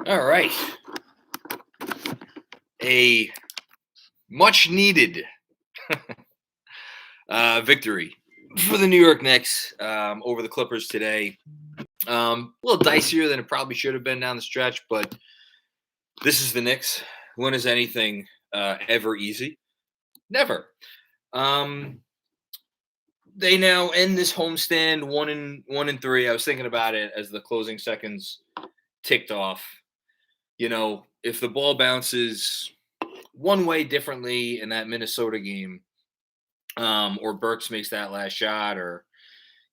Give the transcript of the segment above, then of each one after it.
All right. A much needed victory for the New York Knicks over the Clippers today. A little dicier than it probably should have been down the stretch, but this is the Knicks. When is anything ever easy? Never. They now end this homestand 1-3. I was thinking about it as the closing seconds ticked off. You know, if the ball bounces one way differently in that Minnesota game, or Burks makes that last shot, or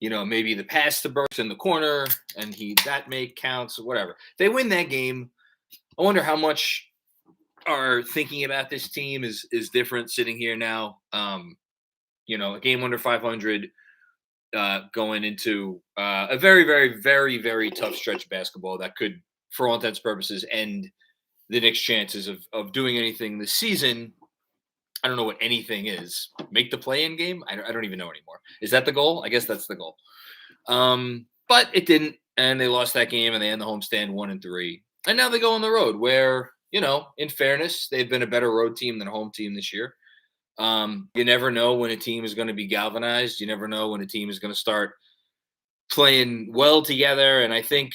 maybe the pass to Burks in the corner and that make counts or whatever. They win that game. I wonder how much our thinking about this team is different sitting here now. A game under 500, going into a very, very, very, very tough stretch of basketball that could, for all intents and purposes, end the Knicks' chances of doing anything this season. I don't know what anything is. Make the play-in game? I don't even know anymore. Is that the goal? I guess that's the goal. But it didn't, and they lost that game, and they end the homestand 1-3. And now they go on the road where, in fairness, they've been a better road team than a home team this year. You never know when a team is going to be galvanized. You never know when a team is going to start playing well together. And I think,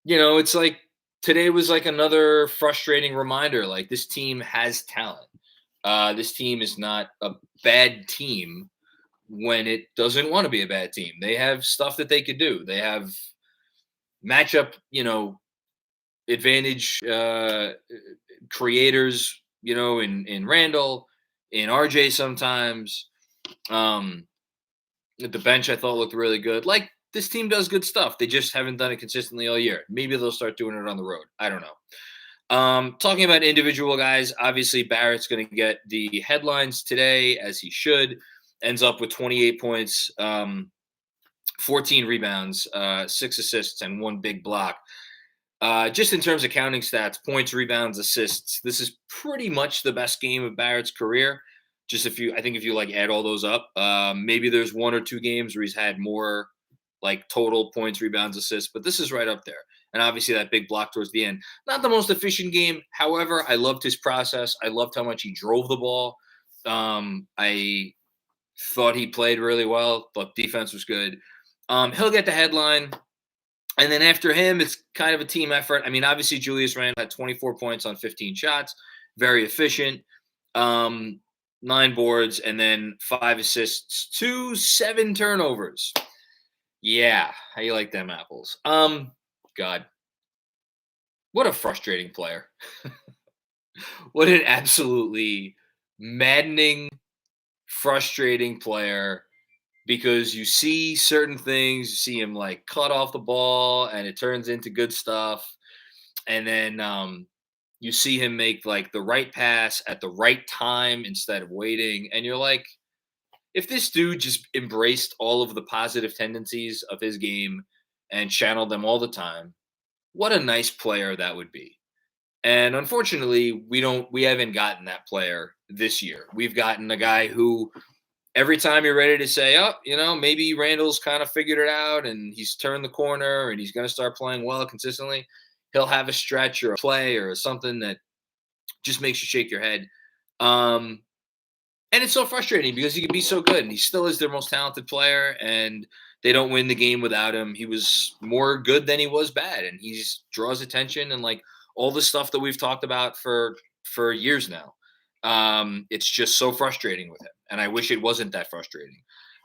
it's like today was like another frustrating reminder. Like, this team has talent. This team is not a bad team when it doesn't want to be a bad team. They have stuff that they could do. They have matchup, advantage creators, in Randle, in RJ sometimes. At the bench, I thought looked really good. Like, this team does good stuff. They just haven't done it consistently all year. Maybe they'll start doing it on the road. I don't know. Talking about individual guys, obviously Barrett's going to get the headlines today, as he should. Ends up with 28 points, 14 rebounds, 6 assists, and 1 big block. Just in terms of counting stats, points, rebounds, assists, this is pretty much the best game of Barrett's career. Just if you add all those up, maybe there's 1 or 2 games where he's had more like total points, rebounds, assists, but this is right up there. And obviously that big block towards the end. Not the most efficient game. However, I loved his process. I loved how much he drove the ball. I thought he played really well, but defense was good. He'll get the headline. And then after him, it's kind of a team effort. I mean, obviously Julius Randle had 24 points on 15 shots. Very efficient. 9 boards, and then 5 assists to 7 turnovers. Yeah, how you like them apples? God, what a frustrating player. What an absolutely maddening, frustrating player, because you see certain things, you see him like cut off the ball and it turns into good stuff. And then you see him make like the right pass at the right time instead of waiting. And you're like, if this dude just embraced all of the positive tendencies of his game and channeled them all the time, what a nice player that would be. And unfortunately, we haven't gotten that player this year. We've gotten a guy who every time you're ready to say, oh, maybe Randall's kind of figured it out and he's turned the corner and he's going to start playing well consistently, he'll have a stretch or a play or something that just makes you shake your head. And it's so frustrating because he can be so good, and he still is their most talented player, and they don't win the game without him. He was more good than he was bad, and he draws attention and like all the stuff that we've talked about for years now. It's just so frustrating with him, and I wish it wasn't that frustrating.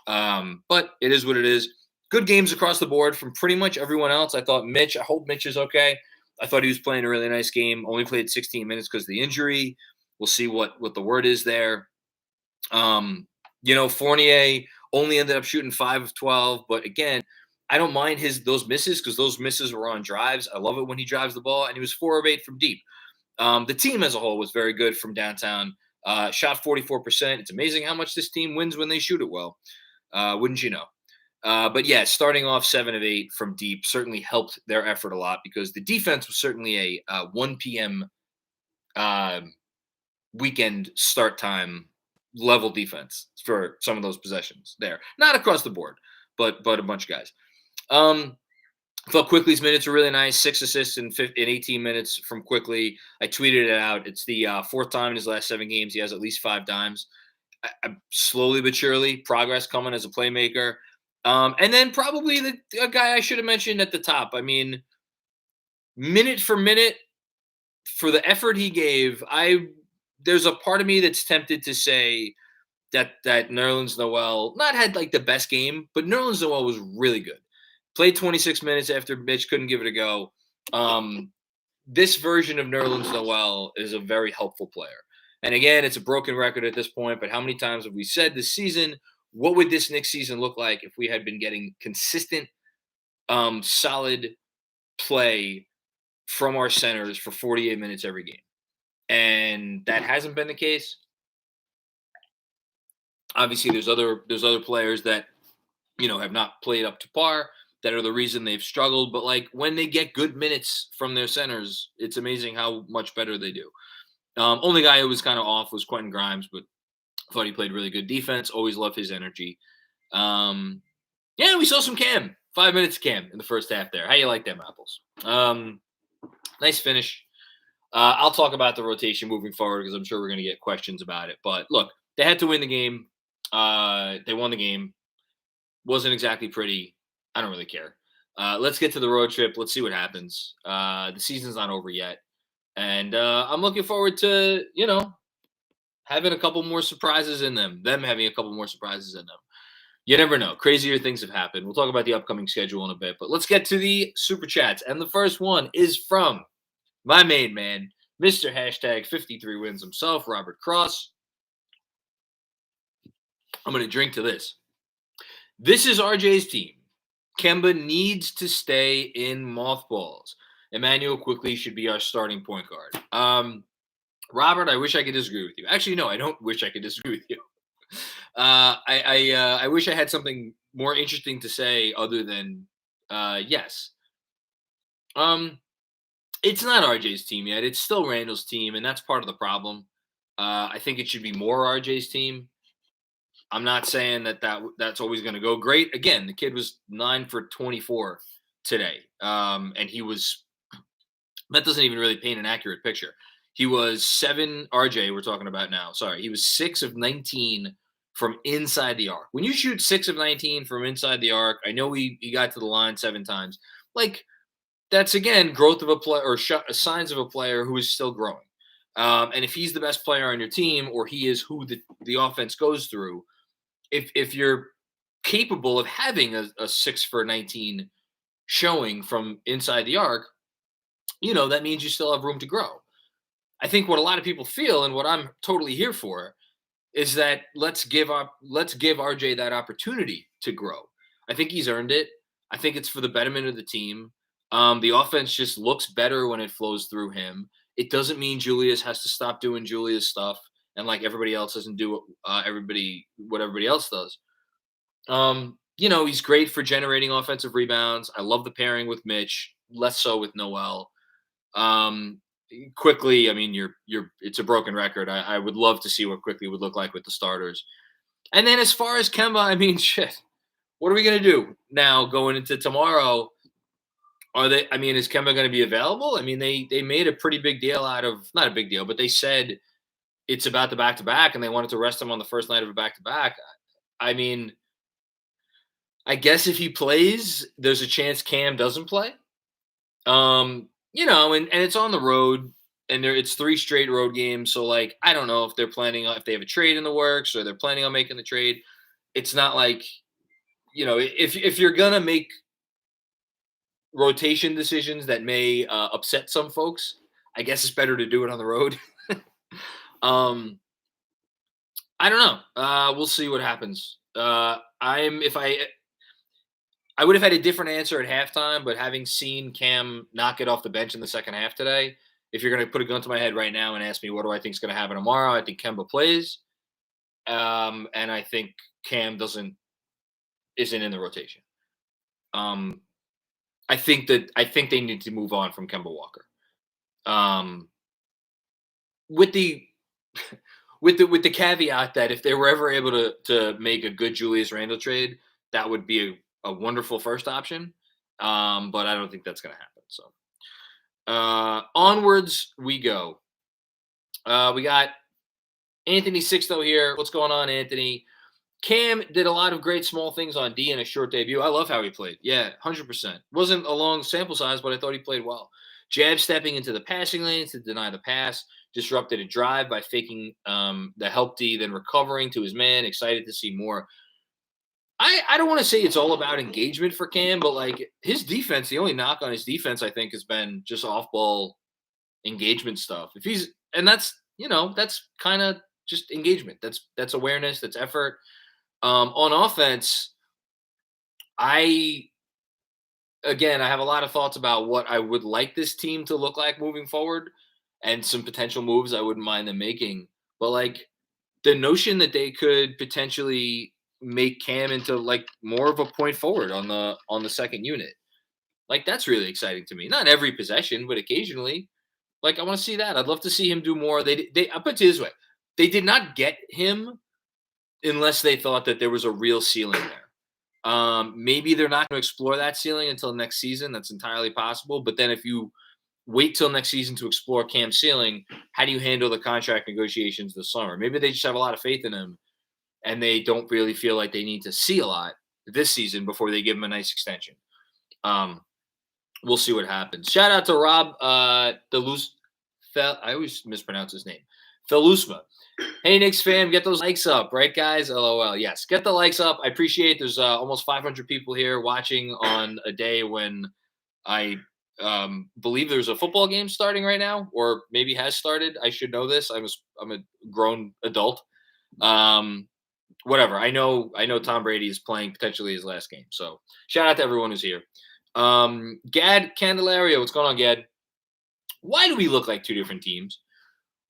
But it is what it is. Good games across the board from pretty much everyone else. I hope Mitch is okay. I thought he was playing a really nice game. Only played 16 minutes because of the injury. We'll see what the word is there. Fournier only ended up shooting 5 of 12, but again, I don't mind those misses because those misses were on drives. I love it when he drives the ball, and he was 4 of 8 from deep. The team as a whole was very good from downtown. Shot 44%. It's amazing how much this team wins when they shoot it well. Wouldn't you know? But yeah, starting off 7 of 8 from deep certainly helped their effort a lot because the defense was certainly a 1 p.m. Weekend start time level defense for some of those possessions there. Not across the board, but a bunch of guys. I thought Quickly's minutes were really nice. 6 assists in 18 minutes from Quickly. I tweeted it out. It's the fourth time in his last 7 games he has at least 5 dimes. Slowly but surely, progress coming as a playmaker. And then probably a guy I should have mentioned at the top. I mean, minute for minute, for the effort he gave, there's a part of me that's tempted to say that Nerlens Noel not had like the best game, but Nerlens Noel was really good. Played 26 minutes after Mitch couldn't give it a go. This version of Nerlens Noel is a very helpful player. And again, it's a broken record at this point, but how many times have we said this season, what would this Knicks season look like if we had been getting consistent, solid play from our centers for 48 minutes every game? And that hasn't been the case. Obviously, there's other players that have not played up to par that are the reason they've struggled. But like when they get good minutes from their centers, it's amazing how much better they do. Only guy who was kind of off was Quentin Grimes, but I thought he played really good defense. Always love his energy. Yeah, we saw some Cam. 5 minutes of Cam in the first half there. How you like them apples? Nice finish. I'll talk about the rotation moving forward because I'm sure we're going to get questions about it. But look, they had to win the game. They won the game. Wasn't exactly pretty. I don't really care. Let's get to the road trip. Let's see what happens. The season's not over yet. And I'm looking forward to, having a couple more surprises in them having a couple more surprises in them. You never know. Crazier things have happened. We'll talk about the upcoming schedule in a bit, but let's get to the super chats. And the first one is from my main man, Mr. Hashtag 53 wins himself, Robert Cross. I'm going to drink to this. This is RJ's team. Kemba needs to stay in mothballs. Emmanuel Quickly should be our starting point guard. Robert, I wish I could disagree with you. Actually, no, I don't wish I could disagree with you. I wish I had something more interesting to say other than yes. It's not RJ's team yet. It's still Randle's team, and that's part of the problem. I think it should be more RJ's team. I'm not saying that's always going to go great. Again, the kid was 9 for 24 today, and he was. That doesn't even really paint an accurate picture. He was 7. RJ, we're talking about now. Sorry, he was 6 of 19 from inside the arc. When you shoot 6 of 19 from inside the arc, I know he got to the line 7 times. Like that's again growth of a player or signs of a player who is still growing. And if he's the best player on your team, or he is who the offense goes through, if you're capable of having a 6 for 19 showing from inside the arc, that means you still have room to grow. I think what a lot of people feel, and what I'm totally here for, is that let's give RJ that opportunity to grow. I think he's earned it. I think it's for the betterment of the team. The offense just looks better when it flows through him. It doesn't mean Julius has to stop doing Julius stuff, and like everybody else doesn't do what everybody else does. He's great for generating offensive rebounds. I love the pairing with Mitch, less so with Noel. Quickly, I mean, it's a broken record. I would love to see what Quickly would look like with the starters. And then as far as Kemba, I mean, shit, what are we going to do now going into tomorrow? Is Kemba going to be available? I mean, they made a pretty big deal out of, not a big deal, but they said it's about the back-to-back and they wanted to rest him on the first night of a back-to-back. I mean, I guess if he plays, there's a chance Cam doesn't play. And it's on the road, and it's 3 straight road games. So, like, I don't know if they're planning on, if they have a trade in the works or they're planning on making the trade. It's not like, if you're going to make rotation decisions that may upset some folks, I guess it's better to do it on the road. I don't know. We'll see what happens. I would have had a different answer at halftime, but having seen Cam not get off the bench in the second half today, if you're going to put a gun to my head right now and ask me what do I think is going to happen tomorrow, I think Kemba plays, and I think Cam isn't in the rotation. I think they need to move on from Kemba Walker. With the caveat that if they were ever able to make a good Julius Randle trade, that would be a wonderful first option. But I don't think that's going to happen. So onwards we go. We got Anthony Sixto here. What's going on, Anthony? Cam did a lot of great small things on D in a short debut. I love how he played. Yeah, 100%. Wasn't a long sample size, but I thought he played well. Jab stepping into the passing lanes to deny the pass, disrupted a drive by faking the help D, then recovering to his man. Excited to see more. I don't want to say it's all about engagement for Cam, but like his defense, the only knock on his defense, I think, has been just off-ball engagement stuff. That's kind of just engagement. That's awareness. That's effort. On offense, I have a lot of thoughts about what I would like this team to look like moving forward, and some potential moves I wouldn't mind them making. But like the notion that they could potentially make Cam into like more of a point forward on the second unit, like that's really exciting to me. Not every possession, but occasionally. Like I want to see that. I'd love to see him do more. I put it this way: they did not get him unless they thought that there was a real ceiling there. Maybe they're not going to explore that ceiling until next season. That's entirely possible. But then if you wait till next season to explore Cam's ceiling, how do you handle the contract negotiations this summer? Maybe they just have a lot of faith in him and they don't really feel like they need to see a lot this season before they give him a nice extension. We'll see what happens. Shout out to Rob I always mispronounce his name. Felusma. Hey, Knicks fam, get those likes up, right, guys? LOL. Yes, get the likes up. I appreciate there's almost 500 people here watching on a day when I believe there's a football game starting right now, or maybe has started. I should know this. I'm a grown adult. Whatever. I know Tom Brady is playing potentially his last game. So shout out to everyone who's here. Gad Candelario, what's going on, Gad? Why do we look like two different teams?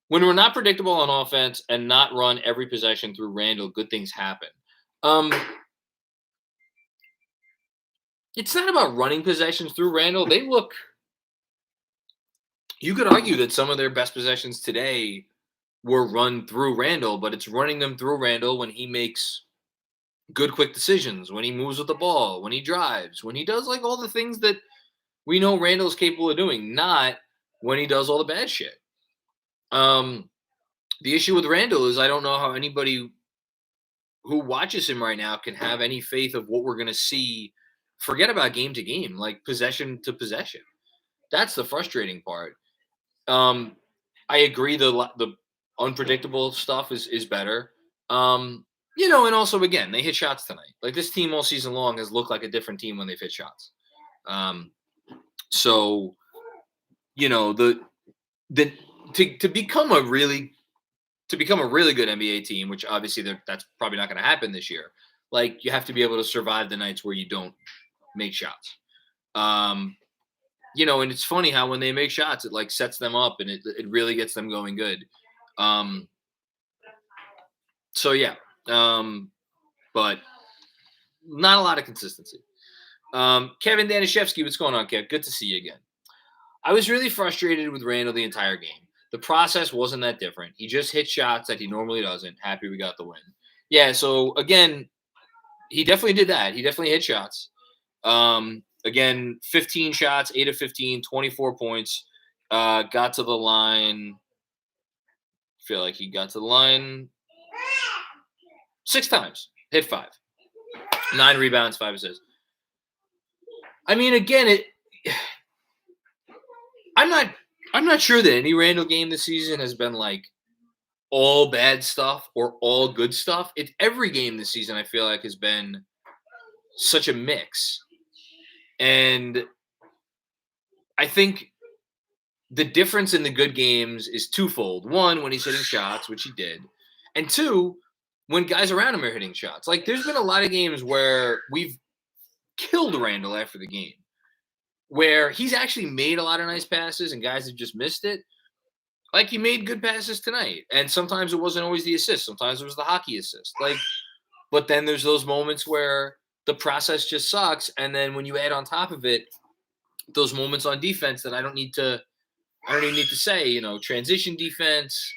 When we're not predictable on offense and not run every possession through Randle, good things happen. It's not about running possessions through Randle. You could argue that some of their best possessions today were run through Randle, but it's running them through Randle when he makes good, quick decisions, when he moves with the ball, when he drives, when he does like all the things that we know Randle's capable of doing, not when he does all the bad shit. The issue with Randle is I don't know how anybody who watches him right now can have any faith of what we're going to see. Forget about game to game, like possession to possession. That's the frustrating part. I agree the unpredictable stuff is better. And also again, they hit shots tonight. Like this team all season long has looked like a different team when they've hit shots. So to become a really good NBA team, which obviously that's probably not going to happen this year. Like you have to be able to survive the nights where you don't make shots. And it's funny how when they make shots, it like sets them up and it really gets them going good. But not a lot of consistency. Kevin Danishevsky, what's going on, Kev? Good to see you again. I was really frustrated with Randle the entire game. The process wasn't that different. He just hit shots that he normally doesn't. Happy we got the win. Yeah, so again, he definitely did that. He definitely hit shots. Again, 15 shots, 8 of 15, 24 points. Got to the line. I feel like he got to the line 6 times. Hit 5. 9 rebounds, 5 assists. I mean, again, I'm not sure that any Randle game this season has been like all bad stuff or all good stuff. Every game this season I feel like has been such a mix. And I think the difference in the good games is twofold. One, when he's hitting shots, which he did. And 2, when guys around him are hitting shots. Like there's been a lot of games where we've killed Randle after the game, where he's actually made a lot of nice passes and guys have just missed it. Like he made good passes tonight. And sometimes it wasn't always the assist. Sometimes it was the hockey assist. But then there's those moments where the process just sucks. And then when you add on top of it, those moments on defense that I don't even need to say, transition defense,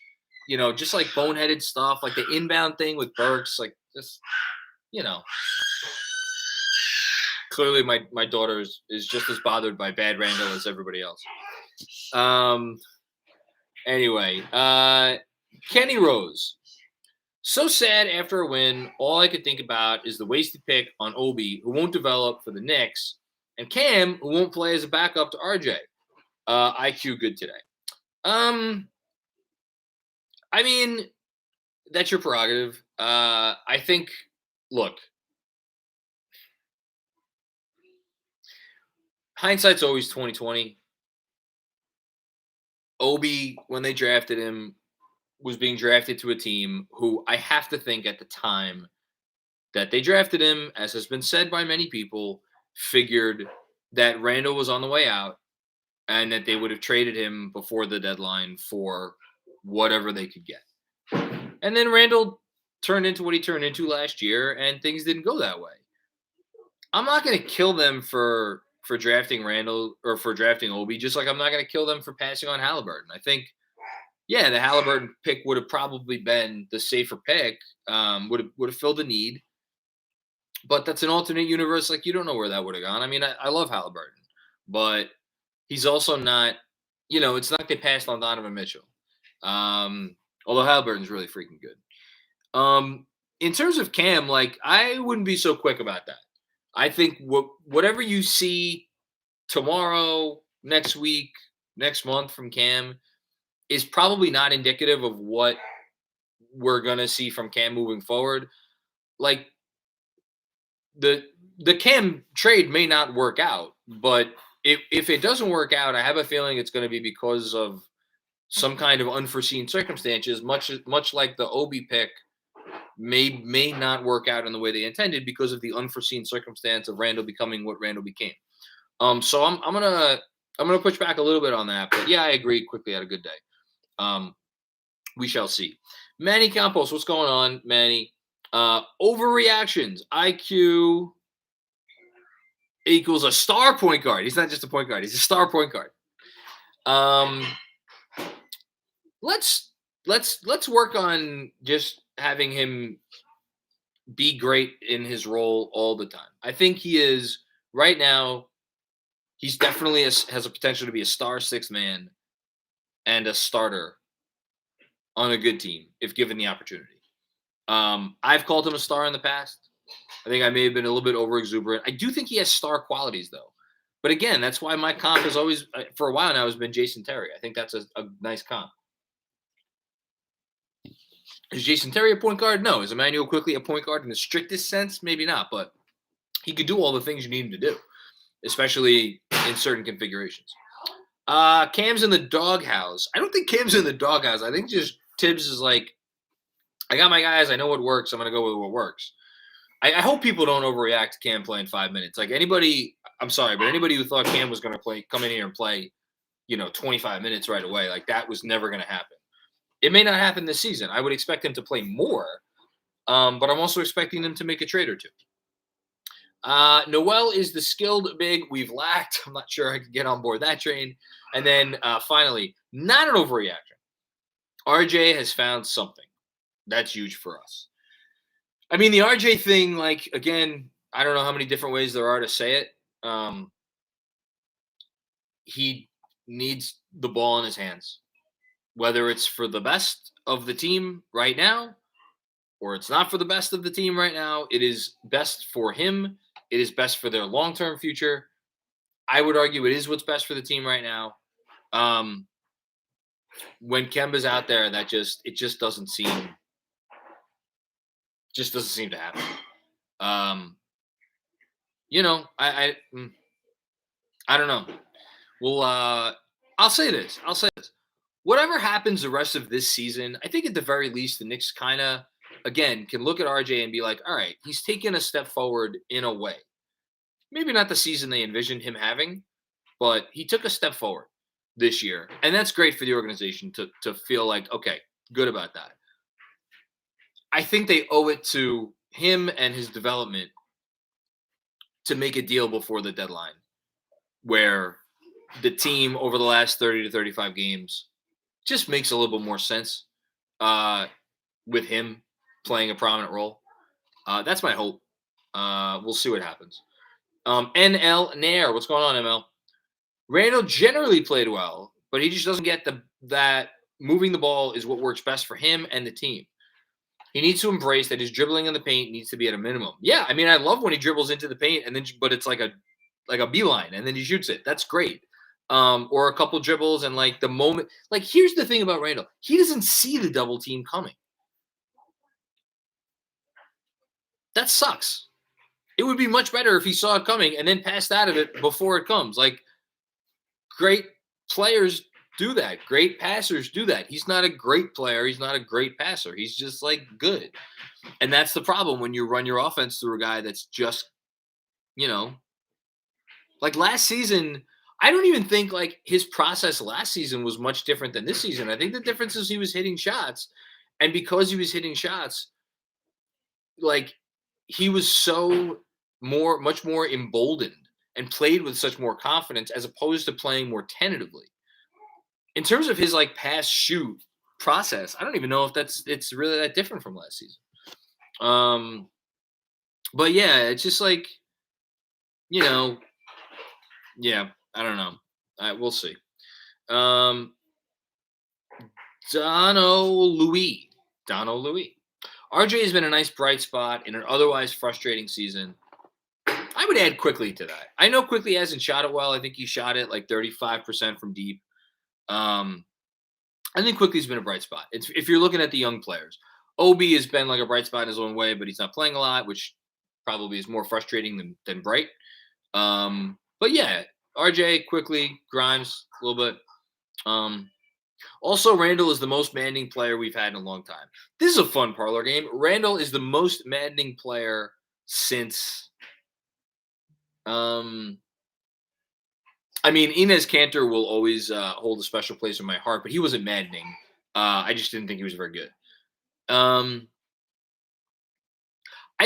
just like boneheaded stuff, like the inbound thing with Burks, like just, Clearly, my daughter is just as bothered by bad Randle as everybody else. Anyway, Kenny Rose. So sad after a win. All I could think about is the wasted pick on Obi, who won't develop for the Knicks, and Cam, who won't play as a backup to RJ. IQ good today. I mean, that's your prerogative. I think, look, hindsight's always 2020. Obi, when they drafted him, was being drafted to a team who I have to think at the time that they drafted him, as has been said by many people, figured that Randle was on the way out and that they would have traded him before the deadline for whatever they could get. And then Randle turned into what he turned into last year, and things didn't go that way. I'm not going to kill them for drafting Randle or for drafting Obi, just like I'm not going to kill them for passing on Halliburton. I think, yeah, the Halliburton pick would have probably been the safer pick, would have filled the need. But that's an alternate universe. Like, you don't know where that would have gone. I mean, I love Halliburton, but he's also not, it's not like they passed on Donovan Mitchell. Although Halliburton's really freaking good. In terms of Cam, like, I wouldn't be so quick about that. I think whatever you see tomorrow, next week, next month from Cam is probably not indicative of what we're going to see from Cam moving forward. Like, the Cam trade may not work out, but if it doesn't work out, I have a feeling it's going to be because of some kind of unforeseen circumstances, much like the Obi pick may not work out in the way they intended because of the unforeseen circumstance of Randle becoming what Randle became. So I'm gonna push back a little bit on that, but yeah, I agree. Quickly had a good day. We shall see. Manny Campos, what's going on, Manny? Overreactions. IQ equals a star point guard. He's not just a point guard. He's a star point guard. Let's work on just having him be great in his role all the time. I think he is right now. He's definitely has a potential to be a star sixth man and a starter on a good team if given the opportunity. I've called him a star in the past. I think I may have been a little bit over exuberant. I do think he has star qualities though. But again, that's why my comp has always, for a while now, has been Jason Terry. I think that's a nice comp. Is Jason Terry a point guard? No. Is Emmanuel Quickly a point guard in the strictest sense? Maybe not, but he could do all the things you need him to do, especially in certain configurations. Cam's in the doghouse. I don't think Cam's in the doghouse. I think just Tibbs is like, I got my guys. I know what works. I'm going to go with what works. I hope people don't overreact to Cam playing 5 minutes. Like anybody, I'm sorry, but anybody who thought Cam was going to come in here and play, 25 minutes right away, like that was never going to happen. It may not happen this season. I would expect him to play more, but I'm also expecting him to make a trade or two. Noel is the skilled big we've lacked. I'm not sure I could get on board that train. And then finally, not an overreaction. RJ has found something. That's huge for us. I mean, the RJ thing, like, again, I don't know how many different ways there are to say it. He needs the ball in his hands, whether it's for the best of the team right now or it's not for the best of the team right now. It is best for him. It is best for their long-term future. I would argue it is what's best for the team right now. When Kemba's out there, it just doesn't seem to happen. I don't know. Well, I'll say this. Whatever happens the rest of this season, I think at the very least the Knicks kind of, again, can look at RJ and be like, all right, he's taken a step forward in a way. Maybe not the season they envisioned him having, but he took a step forward this year. And that's great for the organization to feel like, okay, good about that. I think they owe it to him and his development to make a deal before the deadline where the team over the last 30 to 35 games just makes a little bit more sense with him playing a prominent role. That's my hope. We'll see what happens. NL Nair, what's going on, ML? Randall generally played well, but he just doesn't get that moving the ball is what works best for him and the team. He needs to embrace that his dribbling in the paint needs to be at a minimum. Yeah, I mean, I love when he dribbles into the paint and then, but it's like a beeline and then he shoots it. That's great. Or a couple dribbles and like the moment. Like, here's the thing about Randall: he doesn't see the double team coming. That sucks. It would be much better if he saw it coming and then passed out of it before it comes. Like, great players do that. Great passers do that. He's not a great player. He's not a great passer. He's just like good. And that's the problem when you run your offense through a guy that's just, like last season. I don't even think like his process last season was much different than this season. I think the difference is he was hitting shots. And because he was hitting shots, like he was much more emboldened and played with such more confidence as opposed to playing more tentatively. In terms of his like pass shoot process, I don't even know if it's really that different from last season. But yeah, it's just like, yeah, I don't know. We'll see. Dono Louis. RJ has been a nice bright spot in an otherwise frustrating season. I would add Quickly to that. I know Quickly hasn't shot it well. I think he shot it like 35% from deep. I think Quickly's been a bright spot. If you're looking at the young players, Obi has been like a bright spot in his own way, but he's not playing a lot, which probably is more frustrating than bright. But yeah, RJ, Quickly, Grimes, a little bit. Also, Randle is the most maddening player we've had in a long time. This is a fun parlor game. Randle is the most maddening player since. I mean, Enes Kanter will always hold a special place in my heart, but he wasn't maddening. I just didn't think he was very good. I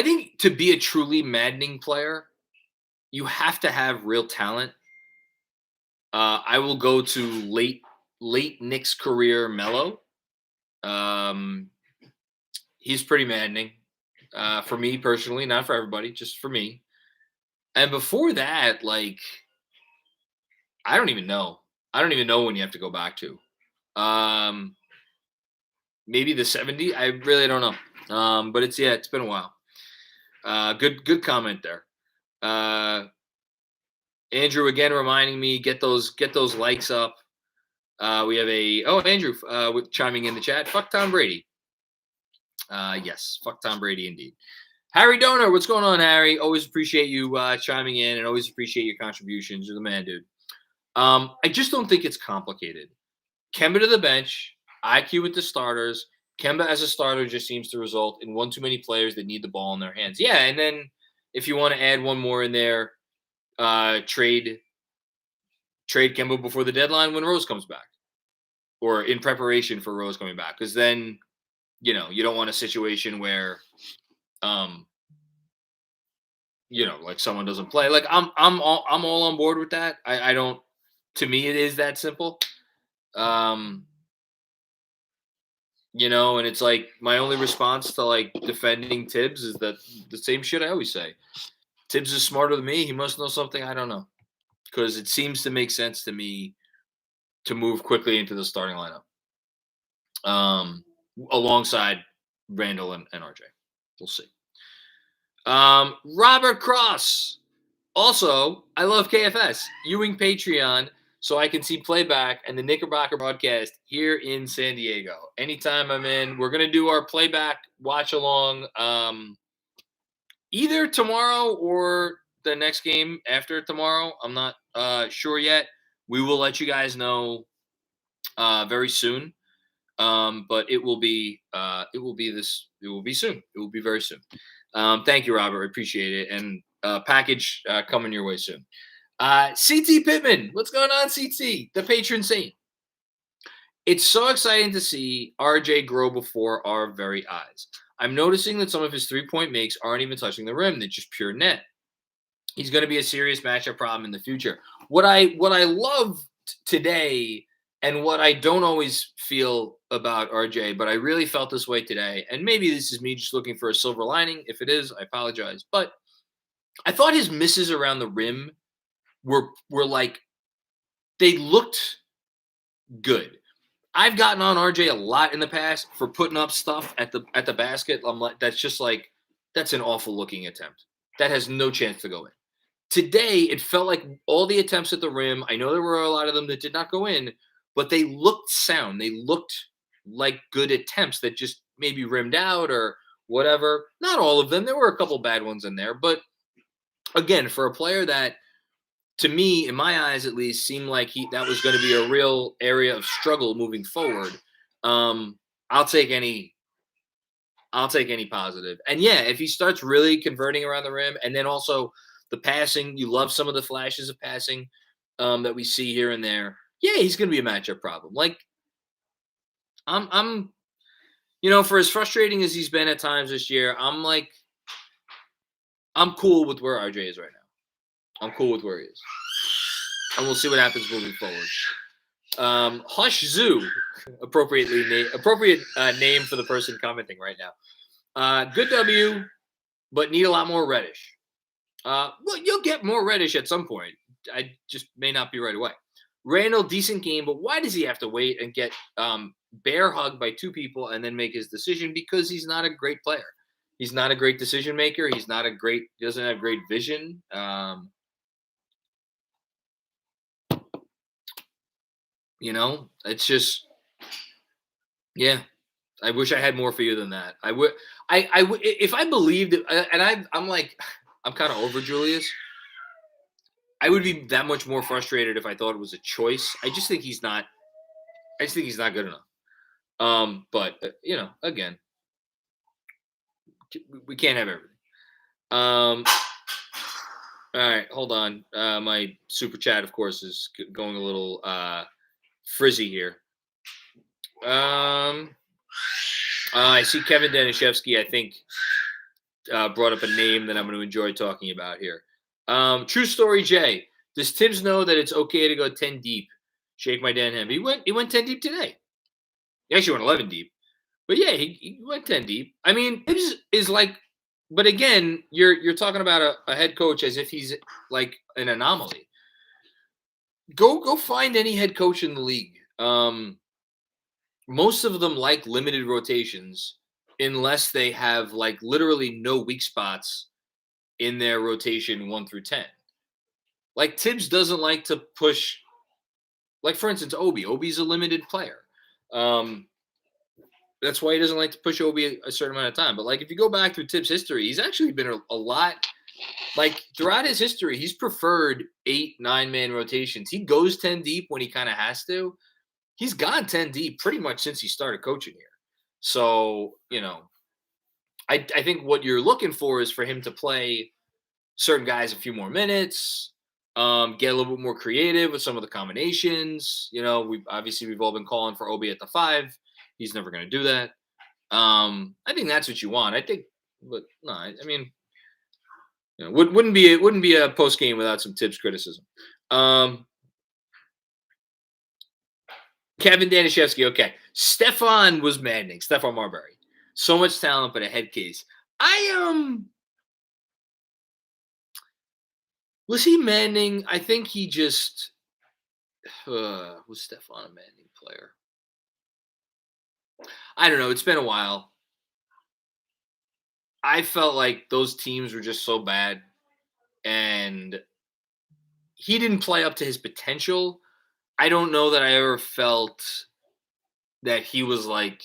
think to be a truly maddening player, you have to have real talent. I will go to late Knicks career Melo. He's pretty maddening for me personally, not for everybody, just for me. And before that, like, I don't even know. I don't even know when you have to go back to. Maybe the 70s. I really don't know. But it's been a while. Good comment there. Andrew again reminding me, get those likes up. We have Andrew chiming in the chat. Fuck Tom Brady. Yes, fuck Tom Brady indeed. Harry Donor, what's going on, Harry? Always appreciate you chiming in and always appreciate your contributions. You're the man, dude. I just don't think it's complicated. Kemba to the bench, IQ with the starters. Kemba as a starter just seems to result in one too many players that need the ball in their hands. Yeah, and then if you want to add one more in there, trade Kemba before the deadline when Rose comes back, or in preparation for Rose coming back, because then you don't want a situation where like someone doesn't play. Like I'm all on board with that. I don't. To me, it is that simple. And it's like my only response to like defending Tibbs is that the same shit I always say. Tibbs is smarter than me. He must know something I don't know, because it seems to make sense to me to move quickly into the starting lineup, alongside Randle and RJ. We'll see. Robert Cross. Also, I love KFS. Ewing Patreon, so I can see playback and the Knickerbocker broadcast here in San Diego. Anytime I'm in, we're going to do our playback watch along either tomorrow or the next game after tomorrow. I'm not sure yet. We will let you guys know very soon. But it will be soon. It will be very soon. Thank you, Robert. I appreciate it. And package coming your way soon. CT Pittman, what's going on, CT? The patron saint. It's so exciting to see RJ grow before our very eyes. I'm noticing that some of his 3-point makes aren't even touching the rim. They're just pure net. He's going to be a serious matchup problem in the future. What I love today, and what I don't always feel about RJ, but I really felt this way today, and maybe this is me just looking for a silver lining. If it is, I apologize. But I thought his misses around the rim were like they looked good. I've gotten on RJ a lot in the past for putting up stuff at the basket. I'm like, that's just like that's an awful looking attempt. That has no chance to go in. Today, it felt like all the attempts at the rim. I know there were a lot of them that did not go in, but they looked sound. They looked like good attempts that just maybe rimmed out or whatever. Not all of them. There were a couple bad ones in there, but again, for a player that to me, in my eyes at least, seemed like that was going to be a real area of struggle moving forward. I'll take any positive. And yeah, if he starts really converting around the rim, and then also the passing, you love some of the flashes of passing that we see here and there. Yeah, he's going to be a matchup problem. Like I'm, for as frustrating as he's been at times this year, I'm cool with where RJ is right now. I'm cool with where he is. And we'll see what happens moving forward. Hush Zoo, appropriate name for the person commenting right now. Good W, but need a lot more Reddish. Well, you'll get more Reddish at some point. I just may not be right away. Randle, decent game, but why does he have to wait and get bear hugged by two people and then make his decision? Because he's not a great player. He's not a great decision maker. He doesn't have great vision. It's just, yeah. I wish I had more for you than that. I would, if I believed it, and I'm kind of over Julius. I would be that much more frustrated if I thought it was a choice. I just think he's not good enough. But again, we can't have everything. All right, hold on. My super chat, of course, is going a little frizzy here. I see Kevin Danishevsky, I think, brought up a name that I'm going to enjoy talking about here. True story, Jay. Does Tibbs know that it's okay to go 10 deep? Shake my Dan hem. He went 10 deep today. He actually went 11 deep. But yeah, he went 10 deep. I mean, Tibbs is like, but again, you're talking about a head coach as if he's like an anomaly. Go find any head coach in the league. Most of them like limited rotations unless they have like literally no weak spots in their rotation 1 through 10. Like Tibbs doesn't like to push, like for instance, Obi. Obi's a limited player. That's why he doesn't like to push Obi a certain amount of time. But like if you go back through Tibbs' history, he's actually been a lot, like throughout his history, he's preferred 8-9 man rotations. He goes 10 deep when he kind of has to. He's gone 10 deep pretty much since he started coaching here. So, I think what you're looking for is for him to play certain guys a few more minutes, get a little bit more creative with some of the combinations. We've all been calling for Obi at the 5. He's never going to do that. I think that's what you want. I think, but no, I mean, wouldn't be a post game without some Tibbs criticism. Kevin Danishevsky, okay. Stefan was maddening. Stefan Marbury. So much talent, but a head case. Was he maddening? I think he just was Stefan a maddening player. I don't know. It's been a while. I felt like those teams were just so bad, and he didn't play up to his potential. I don't know that I ever felt that he was like.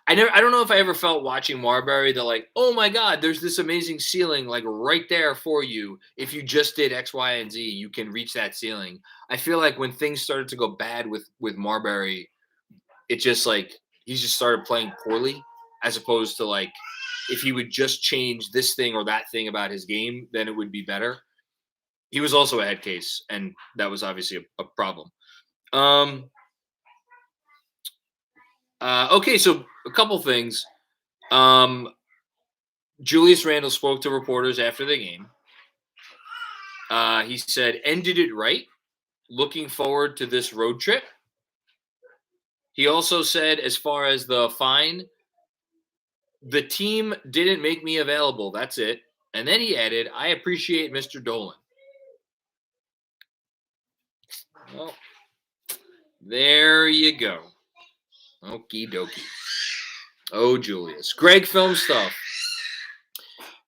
I don't know if I ever felt watching Marbury that like, oh my God, there's this amazing ceiling like right there for you. If you just did X, Y, and Z, you can reach that ceiling. I feel like when things started to go bad with Marbury, it just like he just started playing poorly, as opposed to like if he would just change this thing or that thing about his game, then it would be better. He was also a head case, and that was obviously a problem. Okay, so a couple things. Julius Randle spoke to reporters after the game. He said, ended it right. Looking forward to this road trip. He also said, as far as the fine, the team didn't make me available. That's it. And then he added, I appreciate Mr. Dolan. Well, there you go. Okie dokie. Oh, Julius. Greg Film Stuff.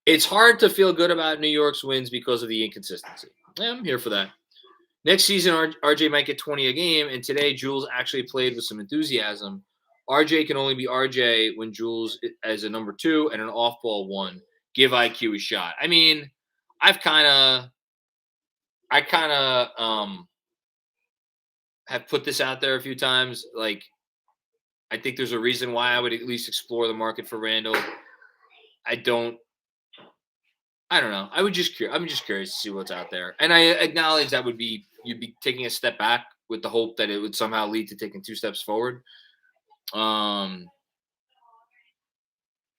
It's hard to feel good about New York's wins because of the inconsistency. Yeah, I'm here for that. Next season, RJ might get 20 a game, and today Jules actually played with some enthusiasm. RJ can only be RJ when Jules as a number 2 and an off-ball 1. Give IQ a shot. I mean, I kind of have put this out there a few times. Like, I think there's a reason why I would at least explore the market for Randle. I don't know. I'm just curious to see what's out there. And I acknowledge that you'd be taking a step back with the hope that it would somehow lead to taking 2 steps forward.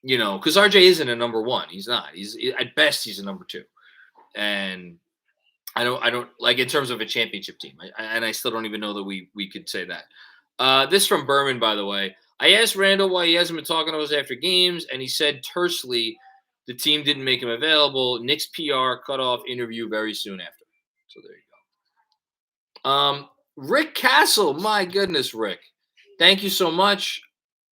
Because RJ isn't a number 1. He's not. He's at best he's a number 2. And I don't like in terms of a championship team. I still don't even know that we could say that. This from Berman, by the way. I asked Randle why he hasn't been talking to us after games, and he said tersely the team didn't make him available. Knicks PR cut off interview very soon after. So there you go. Rick Castle, my goodness, Rick. Thank you so much.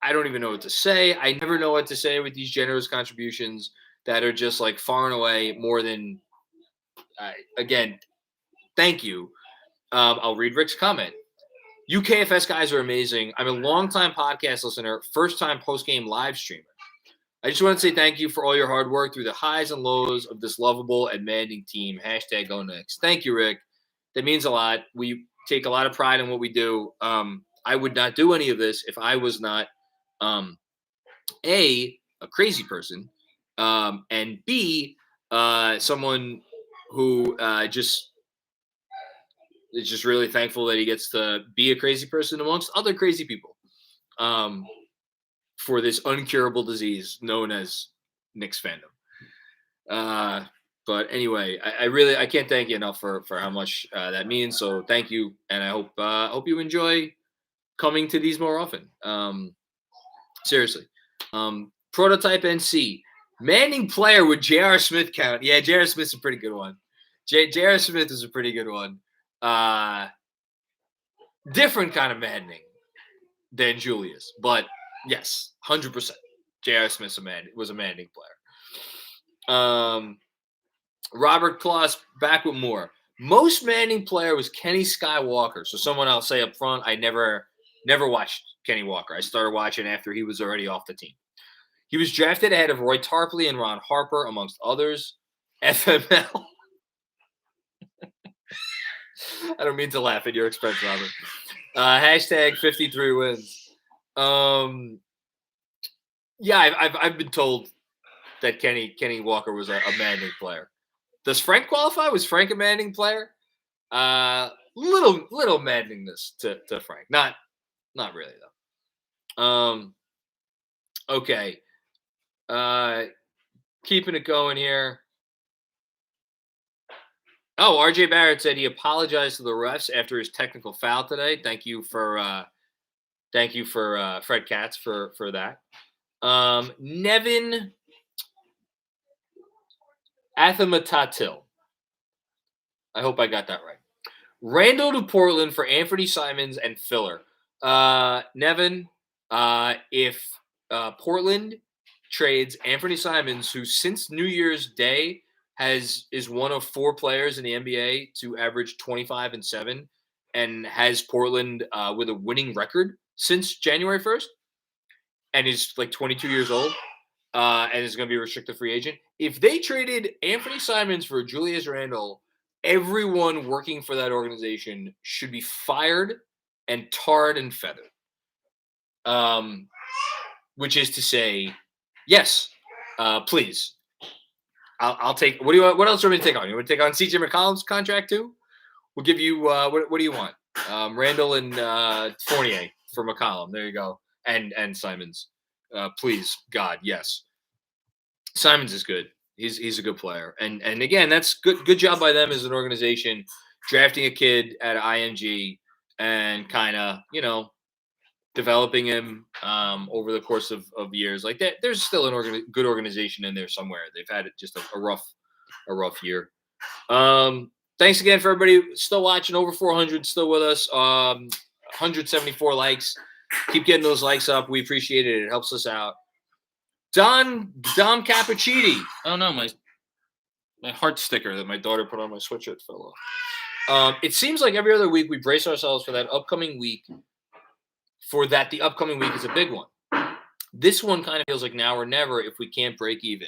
I don't even know what to say. I never know what to say with these generous contributions that are just like far and away more than again, thank you. I'll read Rick's comment. UKFS guys are amazing. I'm a longtime podcast listener, first-time post-game live streamer. I just want to say thank you for all your hard work through the highs and lows of this lovable and demanding team. # Go Knicks. Thank you, Rick. That means a lot. We take a lot of pride in what we do. I would not do any of this if I was not a crazy person, and B, someone who just is just really thankful that he gets to be a crazy person amongst other crazy people for this uncurable disease known as Knicks fandom. But anyway, I can't thank you enough for how much that means. So thank you, and I hope you enjoy coming to these more often. Seriously. Prototype NC. Manning player with J.R. Smith count. Yeah, J.R. Smith's a pretty good one. J.R. Smith is a pretty good one. Different kind of maddening than Julius, but yes, 100%. J.R. Smith was a maddening player. Robert Kloss back with more. Most maddening player was Kenny Skywalker. So someone I'll say up front, I never watched Kenny Walker. I started watching after he was already off the team. He was drafted ahead of Roy Tarpley and Ron Harper, amongst others. FML. I don't mean to laugh at your expense, Robert. # 53 wins. Yeah, I've been told that Kenny Walker was a maddening player. Does Frank qualify? Was Frank a maddening player? Little maddeningness to Frank. Not really though. Okay. Keeping it going here. Oh, RJ Barrett said he apologized to the refs after his technical foul today. Thank you for Fred Katz for that. Nevin Athamatatil. I hope I got that right. Randle to Portland for Anthony Simons and filler. Nevin, if Portland trades Anthony Simons, who since New Year's Day is one of 4 players in the NBA to average 25 and 7, and has Portland with a winning record since January 1st, and is like 22 years old, and is going to be a restricted free agent. If they traded Anthony Simons for Julius Randle, everyone working for that organization should be fired and tarred and feathered. Which is to say, yes, please. I'll take. What do you want? What else are we going to take on? You want to take on CJ McCollum's contract too? We'll give you. What do you want? Randle and Fournier for McCollum. There you go. And Simons. Please, God, yes. Simons is good. He's a good player. And again, that's good job by them as an organization, drafting a kid at IMG and kind of, developing him over the course of years. Like that, there's still an good organization in there somewhere. They've had just a rough year. Thanks again for everybody still watching. Over 400 still with us. 174 likes. Keep getting those likes up. We appreciate it. It helps us out. Dom Cappuccini. Oh no, my heart sticker that my daughter put on my sweatshirt fell off. It seems like every other week we brace ourselves for that upcoming week. The upcoming week is a big one. This one kind of feels like now or never if we can't break even.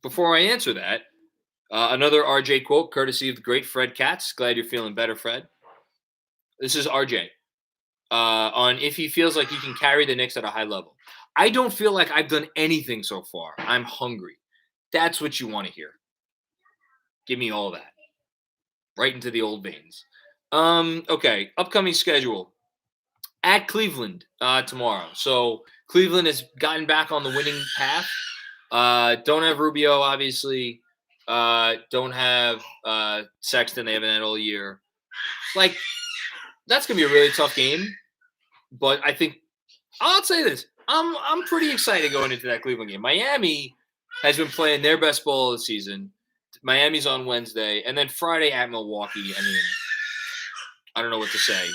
Before I answer that, another RJ quote, courtesy of the great Fred Katz. Glad you're feeling better, Fred. This is RJ on if he feels like he can carry the Knicks at a high level. I don't feel like I've done anything so far. I'm hungry. That's what you want to hear. Give me all that. Right into the old veins. Okay, upcoming schedule. At Cleveland tomorrow. So Cleveland has gotten back on the winning path. Don't have Rubio, obviously. Don't have Sexton. They haven't had all year. Like, that's going to be a really tough game. But I think I'll say this. I'm pretty excited going into that Cleveland game. Miami has been playing their best ball of the season. Miami's on Wednesday. And then Friday at Milwaukee. I mean, I don't know what to say.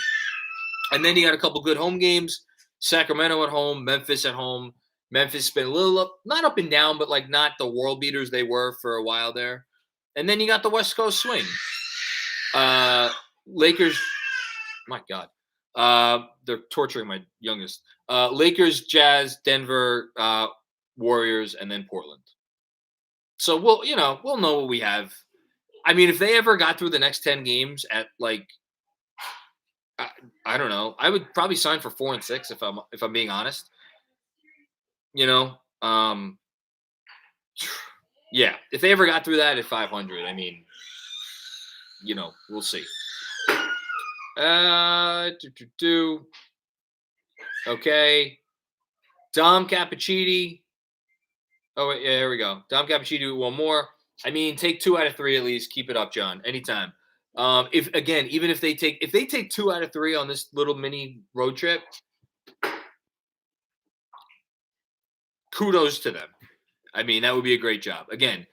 And then you got a couple good home games. Sacramento at home, Memphis at home. Memphis has been a little up, not up and down, but like not the world beaters they were for a while there. And then you got the West Coast swing. Lakers, my God. They're torturing my youngest. Lakers, Jazz, Denver, Warriors, and then Portland. So we'll know what we have. I mean, if they ever got through the next 10 games at like, I don't know. I would probably sign for 4 and 6 if I'm being honest. Yeah. If they ever got through that at 500, I mean, we'll see. Okay. Dom Cappuccini. Oh, yeah, here we go. Dom Cappuccini, one more. I mean, take 2 out of 3 at least. Keep it up, John. Anytime. Even if they take 2 out of 3 on this little mini road trip, kudos to them. I mean, that would be a great job. Again,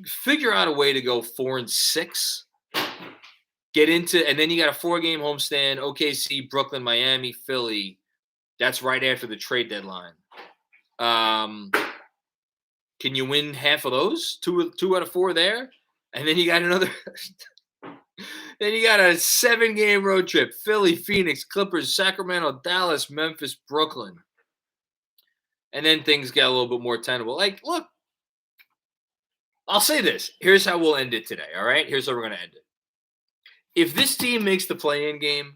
figure out a way to go 4 and 6. And then you got a 4-game homestand, OKC, Brooklyn, Miami, Philly. That's right after the trade deadline. Can you win half of those? 2 out of 4 there? And then you got another then you got a 7-game road trip. Philly, Phoenix, Clippers, Sacramento, Dallas, Memphis, Brooklyn. And then things get a little bit more tenable. Like, look, I'll say this. Here's how we'll end it today, all right? Here's how we're going to end it. If this team makes the play-in game,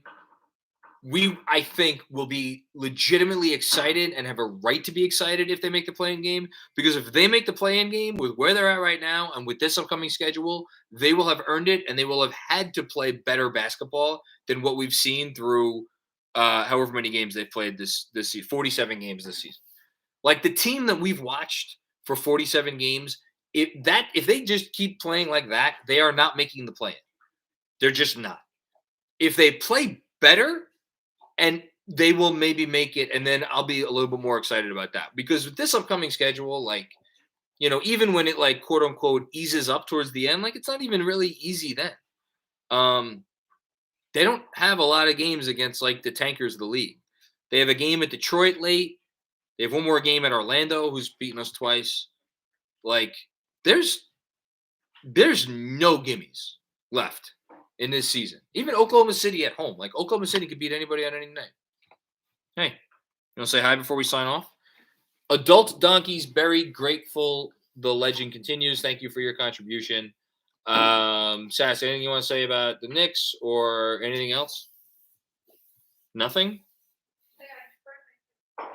I think, will be legitimately excited and have a right to be excited if they make the play-in game. Because if they make the play-in game with where they're at right now and with this upcoming schedule, they will have earned it and they will have had to play better basketball than what we've seen through however many games they've played this season, 47 games this season. Like the team that we've watched for 47 games, if they just keep playing like that, they are not making the play-in. They're just not. If they play better, and they will maybe make it, and then I'll be a little bit more excited about that. Because with this upcoming schedule, like, even when it, like, quote-unquote, eases up towards the end, like, it's not even really easy then. They don't have a lot of games against, like, the tankers of the league. They have a game at Detroit late. They have one more game at Orlando, who's beaten us twice. Like, there's no gimmies left in this season. Even Oklahoma City at home. Like, Oklahoma City could beat anybody on any night. Hey, you want to say hi before we sign off? Adult Donkeys, very grateful. The legend continues. Thank you for your contribution. Sass, anything you want to say about the Knicks or anything else? Nothing?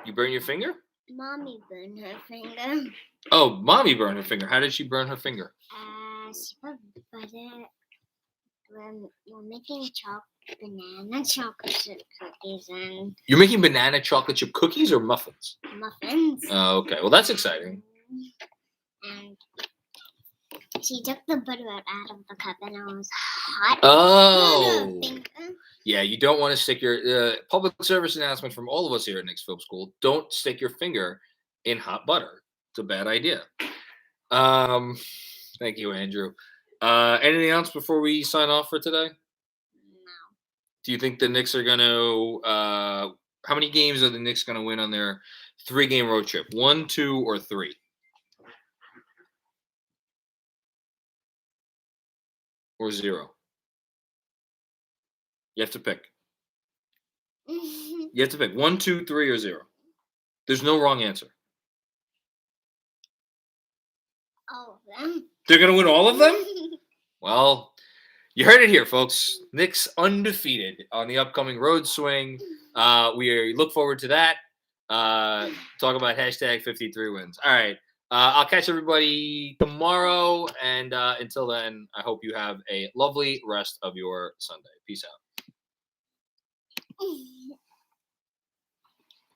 You burn your finger? Mommy burned her finger. Oh, Mommy burned her finger. How did she burn her finger? She put butter. We're making banana chocolate chip cookies and... You're making banana chocolate chip cookies or muffins? Muffins. Oh, okay. Well, that's exciting. And she took the butter out of the cup and it was hot. Oh. Finger. Yeah, you don't want to stick your public service announcement from all of us here at Knicks Film School. Don't stick your finger in hot butter. It's a bad idea. Thank you, Andrew. Anything else before we sign off for today? No. Do you think the Knicks are going to how many games are the Knicks going to win on their 3-game road trip? 1, 2, or 3? Or 0? You have to pick. You have to pick 1, 2, 3, or 0. There's no wrong answer. All of them. They're going to win all of them? Well, you heard it here, folks. Knicks undefeated on the upcoming road swing. We look forward to that. Talk about hashtag 53 wins. All right. I'll catch everybody tomorrow. And until then, I hope you have a lovely rest of your Sunday. Peace out.